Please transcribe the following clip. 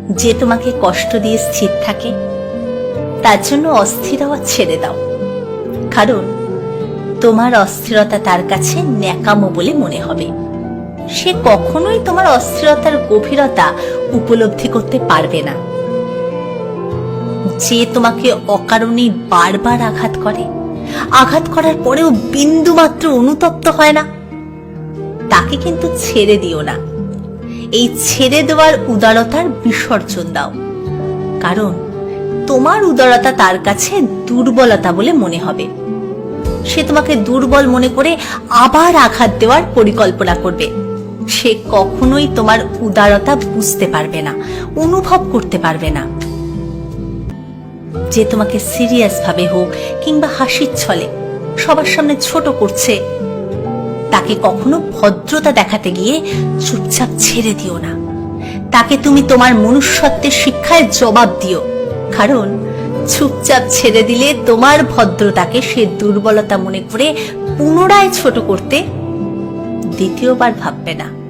যে তোমাকে কষ্ট দিয়ে স্থির থাকে, তার জন্য অস্থির হওয়া ছেড়ে দাও। কারণ তোমার অস্থিরতা তার কাছে ন্যাকামো বলে মনে হবে। সে কখনোই তোমার অস্থিরতার গভীরতা উপলব্ধি করতে পারবে না। যে তোমাকে অকারণে বারবার আঘাত করে, আঘাত করার পরেও বিন্দুমাত্র অনুতপ্ত হয় না, তাকে কিন্তু ছেড়ে দিও না। এই ছেড়ে দেওয়ার উদারতার বিসর্জন দাও। কারণ তোমার উদারতা তার কাছে দুর্বলতা বলে মনে হবে। সে তোমাকে দুর্বল মনে করে আবার আঘাত দেওয়ার পরিকল্পনা করবে। সে কখনোই তোমার উদারতা বুঝতে পারবে না, অনুভব করতে পারবে না। যে তোমাকে সিরিয়াস ভাবে হোক কিংবা হাসির ছলে সবার সামনে ছোট করছে, তাকে কখনো ভদ্রতা দেখাতে গিয়ে চুপচাপ ছেড়ে দিও না। তাকে তুমি তোমার মনুষ্যত্বের শিক্ষায় জবাব দিও। কারণ চুপচাপ ছেড়ে দিলে তোমার ভদ্রতাকে সে দুর্বলতা মনে করে পুনরায় ছোট করতে দ্বিতীয়বার ভাববে না।